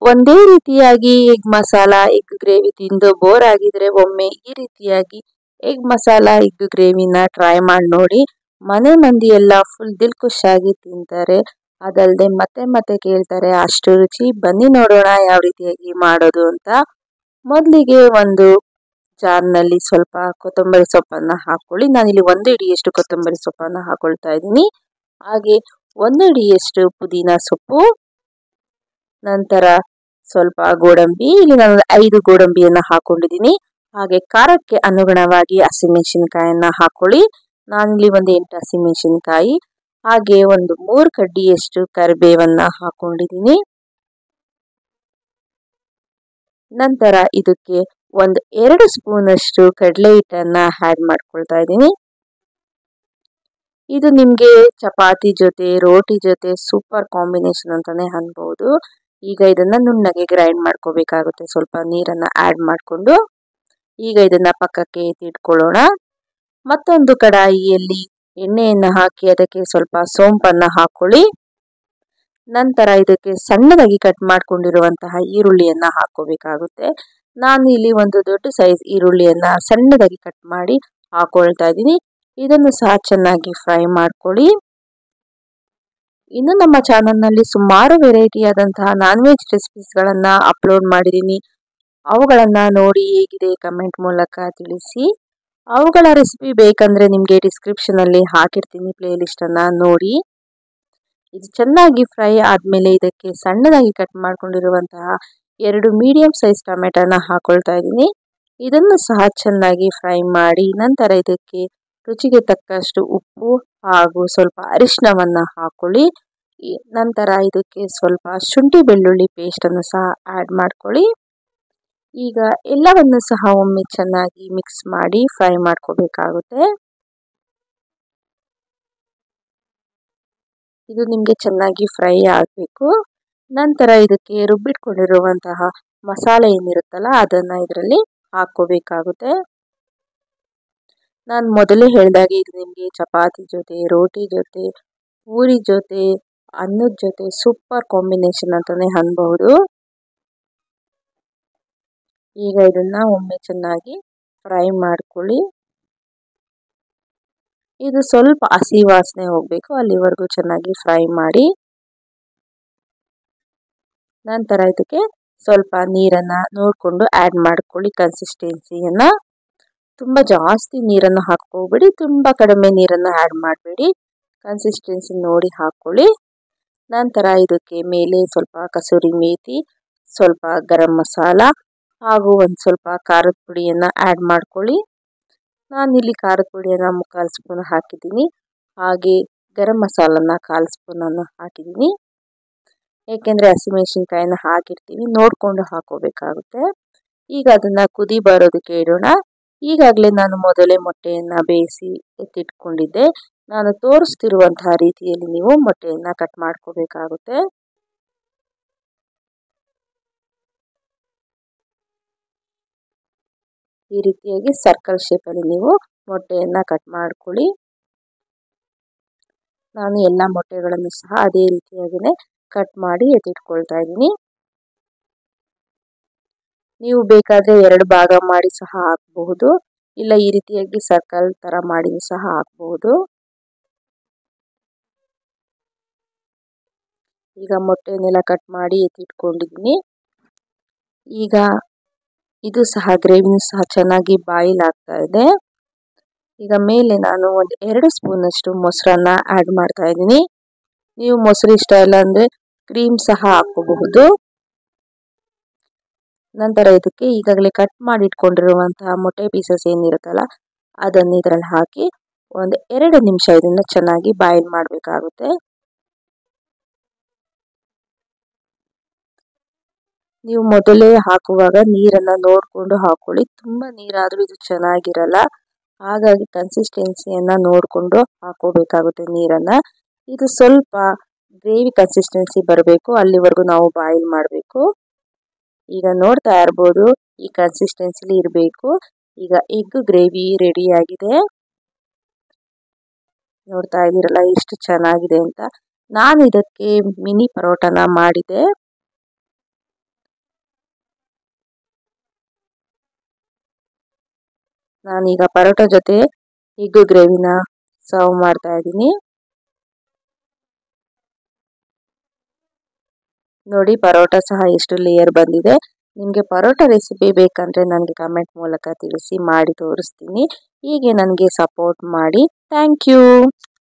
ಒಂದೇ ರೀತಿಯಾಗಿ egg masala egg gravy ತಿಂದು ಬೋರ್ ಆಗಿದ್ರೆ ಒಮ್ಮೆ ಈ ರೀತಿಯಾಗಿ ಎಗ್ ಮಸಾಲ ಎಗ್ ಗ್ರೇವಿನ ಟ್ರೈ ಮಾಡಿ ನೋಡಿ. ಮನೆ ಮಂದಿ ಎಲ್ಲ ಫುಲ್ ದಿಲ್ ಖುಷಿಯಾಗಿ ತಿಂತಾರೆ. ಅದಲ್ಲದೆ ಮತ್ತೆ ಮತ್ತೆ ಕೇಳ್ತಾರೆ ಅಷ್ಟು ರುಚಿ. ಬನ್ನಿ ನೋಡೋಣ ಯಾವ ರೀತಿಯಾಗಿ ಮಾಡೋದು ಅಂತ. ಮೊದಲಿಗೆ ಒಂದು ಜಾರ್ನಲ್ಲಿ ಸ್ವಲ್ಪ ಕೊತ್ತಂಬರಿ ಸೊಪ್ಪನ್ನು ಹಾಕೊಳ್ಳಿ. ನಾನಿಲ್ಲಿ 1 ಹಿಡಿಯಷ್ಟು ಕೊತ್ತಂಬರಿ ಸೊಪ್ಪನ್ನು ಹಾಕೊಳ್ತಾ ಇದ್ದೀನಿ. ಹಾಗೆ 1 ಹಿಡಿಯಷ್ಟು ಪುದೀನ ಸೊಪ್ಪು, ನಂತರ ಸ್ವಲ್ಪ ಗೋಡಂಬಿ. ಇಲ್ಲಿ ನಾನು 5 ಗೋಡಂಬಿಯನ್ನು ಹಾಕೊಂಡಿದ್ದೀನಿ. ಹಾಗೆ ಖಾರಕ್ಕೆ ಅನುಗುಣವಾಗಿ ಹಸಿಮೆಣಸಿನಕಾಯಿಯನ್ನ ಹಾಕೊಳ್ಳಿ. ನಾನಿಲ್ಲಿ ಒಂದು 8 ಹಸಿಮೆಣಸಿನಕಾಯಿ, ಹಾಗೆ ಒಂದು 3 ಕಡ್ಡಿಯಷ್ಟು ಕರಿಬೇವನ್ನ ಹಾಕೊಂಡಿದ್ದೀನಿ. ನಂತರ ಇದಕ್ಕೆ ಒಂದು 2 ಸ್ಪೂನಷ್ಟು ಕಡಲೆ ಹಿಟ್ಟನ್ನ ಆ್ಯಡ್ ಮಾಡ್ಕೊಳ್ತಾ ಇದ್ದೀನಿ. ಇದು ನಿಮಗೆ ಚಪಾತಿ ಜೊತೆ ರೋಟಿ ಜೊತೆ ಸೂಪರ್ ಕಾಂಬಿನೇಷನ್ ಅಂತಾನೆ ಅನ್ಬೋದು. ಈಗ ಇದನ್ನ ನುಣ್ಣಗೆ ಗ್ರೈಂಡ್ ಮಾಡ್ಕೋಬೇಕಾಗುತ್ತೆ. ಸ್ವಲ್ಪ ನೀರನ್ನ ಆ್ಯಡ್ ಮಾಡಿಕೊಂಡು ಈಗ ಇದನ್ನ ಪಕ್ಕಕ್ಕೆ ಎತ್ತಿಟ್ಕೊಳ್ಳೋಣ. ಮತ್ತೊಂದು ಕಡಾಯಿಯಲ್ಲಿ ಎಣ್ಣೆಯನ್ನು ಹಾಕಿ ಅದಕ್ಕೆ ಸ್ವಲ್ಪ ಸೋಂಪನ್ನು ಹಾಕೊಳ್ಳಿ. ನಂತರ ಇದಕ್ಕೆ ಸಣ್ಣದಾಗಿ ಕಟ್ ಮಾಡ್ಕೊಂಡಿರುವಂತಹ ಈರುಳ್ಳಿಯನ್ನ ಹಾಕೋಬೇಕಾಗುತ್ತೆ. ನಾನು ಇಲ್ಲಿ ಒಂದು ದೊಡ್ಡ ಸೈಜ್ ಈರುಳ್ಳಿಯನ್ನ ಸಣ್ಣದಾಗಿ ಕಟ್ ಮಾಡಿ ಹಾಕೊಳ್ತಾ ಇದ್ದೀನಿ. ಇದನ್ನು ಸಹ ಚೆನ್ನಾಗಿ ಫ್ರೈ ಮಾಡ್ಕೊಳ್ಳಿ. ಇನ್ನು ನಮ್ಮ ಚಾನಲ್ನಲ್ಲಿ ಸುಮಾರು ವೆರೈಟಿ ಆದಂತಹ ನಾನ್ ವೆಜ್ ರೆಸಿಪೀಸ್ಗಳನ್ನ ಅಪ್ಲೋಡ್ ಮಾಡಿದ್ದೀನಿ. ಅವುಗಳನ್ನ ನೋಡಿ ಹೇಗಿದೆ ಕಮೆಂಟ್ ಮೂಲಕ ತಿಳಿಸಿ. ಅವುಗಳ ರೆಸಿಪಿ ಬೇಕಂದ್ರೆ ನಿಮಗೆ ಡಿಸ್ಕ್ರಿಪ್ಷನ್ ಅಲ್ಲಿ ಹಾಕಿರ್ತೀನಿ, ಪ್ಲೇ ಲಿಸ್ಟ್ ಅನ್ನ ನೋಡಿ. ಇದು ಚೆನ್ನಾಗಿ ಫ್ರೈ ಆದ್ಮೇಲೆ ಇದಕ್ಕೆ ಸಣ್ಣದಾಗಿ ಕಟ್ ಮಾಡ್ಕೊಂಡಿರುವಂತಹ 2 ಮೀಡಿಯಂ ಸೈಜ್ ಟೊಮೆಟೊನ ಹಾಕೊಳ್ತಾ ಇದ್ದೀನಿ. ಇದನ್ನು ಸಹ ಚೆನ್ನಾಗಿ ಫ್ರೈ ಮಾಡಿ ನಂತರ ಇದಕ್ಕೆ ರುಚಿಗೆ ತಕ್ಕಷ್ಟು ಉಪ್ಪು ಹಾಗೂ ಸ್ವಲ್ಪ ಅರಿಶಿನವನ್ನ ಹಾಕೊಳ್ಳಿ. ನಂತರ ಇದಕ್ಕೆ ಸ್ವಲ್ಪ ಶುಂಠಿ ಬೆಳ್ಳುಳ್ಳಿ ಪೇಸ್ಟ್ ಅನ್ನು ಸಹ ಆ್ಯಡ್ ಮಾಡ್ಕೊಳ್ಳಿ. ಈಗ ಎಲ್ಲವನ್ನು ಸಹ ಒಮ್ಮೆ ಚೆನ್ನಾಗಿ ಮಿಕ್ಸ್ ಮಾಡಿ ಫ್ರೈ ಮಾಡ್ಕೋಬೇಕಾಗುತ್ತೆ. ಇದು ನಿಮಗೆ ಚೆನ್ನಾಗಿ ಫ್ರೈ ಆಗಬೇಕು. ನಂತರ ಇದಕ್ಕೆ ರುಬ್ಬಿಟ್ಕೊಂಡಿರುವಂತಹ ಮಸಾಲೆ ಏನಿರುತ್ತಲ್ಲ ಅದನ್ನ ಇದರಲ್ಲಿ ಹಾಕೋಬೇಕಾಗುತ್ತೆ. ನಾನು ಮೊದಲೇ ಹೇಳಿದಾಗೆ ಇದು ನಿಮಗೆ ಚಪಾತಿ ಜೊತೆ ರೋಟಿ ಜೊತೆ ಪೂರಿ ಜೊತೆ ಅನ್ನದ ಜೊತೆ ಸೂಪರ್ ಕಾಂಬಿನೇಷನ್ ಅಂತಾನೆ ಅನ್ಬಹುದು. ಈಗ ಇದನ್ನ ಒಮ್ಮೆ ಚೆನ್ನಾಗಿ ಫ್ರೈ ಮಾಡ್ಕೊಳ್ಳಿ. ಇದು ಸ್ವಲ್ಪ ಹಸಿ ವಾಸನೆ ಹೋಗಬೇಕು, ಅಲ್ಲಿವರೆಗೂ ಚೆನ್ನಾಗಿ ಫ್ರೈ ಮಾಡಿ. ನಂತರ ಇದಕ್ಕೆ ಸ್ವಲ್ಪ ನೀರನ್ನ ನೋಡಿಕೊಂಡು ಆ್ಯಡ್ ಮಾಡ್ಕೊಳ್ಳಿ. ಕನ್ಸಿಸ್ಟೆನ್ಸಿಯನ್ನ ತುಂಬ ಜಾಸ್ತಿ ನೀರನ್ನು ಹಾಕೋಬೇಡಿ, ತುಂಬ ಕಡಿಮೆ ನೀರನ್ನು ಆ್ಯಡ್ ಮಾಡಬೇಡಿ. ಕನ್ಸಿಸ್ಟೆನ್ಸಿ ನೋಡಿ ಹಾಕೊಳ್ಳಿ. ನಂತರ ಇದಕ್ಕೆ ಮೇಲೆ ಸ್ವಲ್ಪ ಕಸೂರಿ ಮೇಥಿ, ಸ್ವಲ್ಪ ಗರಂ ಮಸಾಲ ಹಾಗೂ ಒಂದು ಸ್ವಲ್ಪ ಖಾರದ ಪುಡಿಯನ್ನು ಆ್ಯಡ್ ಮಾಡ್ಕೊಳ್ಳಿ. ನಾನಿಲ್ಲಿ ಖಾರದ ಪುಡಿಯನ್ನು 3/4 ಸ್ಪೂನ್ ಹಾಕಿದ್ದೀನಿ. ಹಾಗೆ ಗರಂ ಮಸಾಲನ 1/4 ಸ್ಪೂನನ್ನು ಹಾಕಿದ್ದೀನಿ. ಏಕೆಂದರೆ ಹಸಿಮೆಣಸಿನ್ಕಾಯಿನ ಹಾಕಿರ್ತೀವಿ, ನೋಡಿಕೊಂಡು ಹಾಕೋಬೇಕಾಗುತ್ತೆ. ಈಗ ಅದನ್ನು ಕುದಿ ಬರೋದಕ್ಕೆ ಇಡೋಣ. ಈಗಾಗಲೇ ನಾನು ಮೊದಲೇ ಮೊಟ್ಟೆಯನ್ನು ಬೇಯಿಸಿ ಎತ್ತಿಟ್ಕೊಂಡಿದ್ದೆ. ನಾನು ತೋರಿಸ್ತಿರುವಂತಹ ರೀತಿಯಲ್ಲಿ ನೀವು ಮೊಟ್ಟೆಯನ್ನು ಕಟ್ ಮಾಡ್ಕೋಬೇಕಾಗುತ್ತೆ. ಈ ರೀತಿಯಾಗಿ ಸರ್ಕಲ್ ಶೇಪಲ್ಲಿ ನೀವು ಮೊಟ್ಟೆಯನ್ನು ಕಟ್ ಮಾಡ್ಕೊಳ್ಳಿ. ನಾನು ಎಲ್ಲ ಮೊಟ್ಟೆಗಳನ್ನು ಸಹ ಅದೇ ರೀತಿಯಾಗಿಯೇ ಕಟ್ ಮಾಡಿ ಎತ್ತಿಟ್ಕೊಳ್ತಾ ಇದ್ದೀನಿ. ನೀವು ಬೇಕಾದರೆ 2 ಭಾಗ ಮಾಡಿ ಸಹ ಹಾಕಬಹುದು, ಇಲ್ಲ ಈ ರೀತಿಯಾಗಿ ಸರ್ಕಲ್ ತರ ಮಾಡಿ ಸಹ ಹಾಕಬಹುದು. ಈಗ ಮೊಟ್ಟೆನೆಲ್ಲ ಕಟ್ ಮಾಡಿ ಎತ್ತಿಟ್ಕೊಂಡಿದ್ದೀನಿ. ಈಗ ಇದು ಸಹ ಗ್ರೇವಿನೂ ಸಹ ಚೆನ್ನಾಗಿ ಬಾಯ್ಲ್ ಆಗ್ತಾ ಇದೆ. ಈಗ ಮೇಲೆ ನಾನು ಒಂದು 2 ಸ್ಪೂನಷ್ಟು ಮೊಸರನ್ನ ಆ್ಯಡ್ ಮಾಡ್ತಾ ಇದ್ದೀನಿ. ನೀವು ಮೊಸರು ಇಷ್ಟ ಇಲ್ಲ ಅಂದರೆ ಕ್ರೀಮ್ ಸಹ ಹಾಕೋಬಹುದು. ನಂತರ ಇದಕ್ಕೆ ಈಗಾಗಲೇ ಕಟ್ ಮಾಡಿ ಇಟ್ಕೊಂಡಿರುವಂತಹ ಮೊಟ್ಟೆ ಪೀಸಸ್ ಏನಿರುತ್ತಲ್ಲ ಅದನ್ನು ಇದರಲ್ಲಿ ಹಾಕಿ ಒಂದು 2 ನಿಮಿಷ ಇದನ್ನು ಚೆನ್ನಾಗಿ ಬಾಯ್ಲ್ ಮಾಡಬೇಕಾಗುತ್ತೆ. ನೀವು ಮೊದಲೇ ಹಾಕುವಾಗ ನೀರನ್ನು ನೋಡಿಕೊಂಡು ಹಾಕೊಳ್ಳಿ. ತುಂಬ ನೀರಾದರೂ ಇದು ಚೆನ್ನಾಗಿರಲ್ಲ. ಹಾಗಾಗಿ ಕನ್ಸಿಸ್ಟೆನ್ಸಿಯನ್ನು ನೋಡಿಕೊಂಡು ಹಾಕೋಬೇಕಾಗುತ್ತೆ ನೀರನ್ನು. ಇದು ಸ್ವಲ್ಪ ಗ್ರೇವಿ ಕನ್ಸಿಸ್ಟೆನ್ಸಿ ಬರಬೇಕು, ಅಲ್ಲಿವರೆಗೂ ನಾವು ಬಾಯ್ಲ್ ಮಾಡಬೇಕು. ಈಗ ನೋಡ್ತಾ ಇರ್ಬೋದು ಈ ಕನ್ಸಿಸ್ಟೆನ್ಸಿಲಿ ಇರಬೇಕು. ಈಗ ಎಗ್ ಗ್ರೇವಿ ರೆಡಿ ಆಗಿದೆ. ನೋಡ್ತಾ ಇದ್ದೀರಲ್ಲ ಎಷ್ಟು ಚೆನ್ನಾಗಿದೆ ಅಂತ. ನಾನು ಇದಕ್ಕೆ ಮಿನಿ ಪರೋಟನ ಮಾಡಿದೆ. ನಾನೀಗ ಪರೋಟ ಜೊತೆ ಎಗ್ ಗ್ರೇವಿನ ಸರ್ವ್ ಮಾಡ್ತಾ ಇದ್ದೀನಿ. ನೋಡಿ ಪರೋಟ ಸಹ ಎಷ್ಟು ಲೇಯರ್ ಬಂದಿದೆ. ನಿಮಗೆ ಪರೋಟ ರೆಸಿಪಿ ಬೇಕಂದ್ರೆ ನನಗೆ ಕಮೆಂಟ್ ಮೂಲಕ ತಿಳಿಸಿ, ಮಾಡಿ ತೋರಿಸ್ತೀನಿ. ಹೀಗೆ ನನಗೆ ಸಪೋರ್ಟ್ ಮಾಡಿ. Thank you.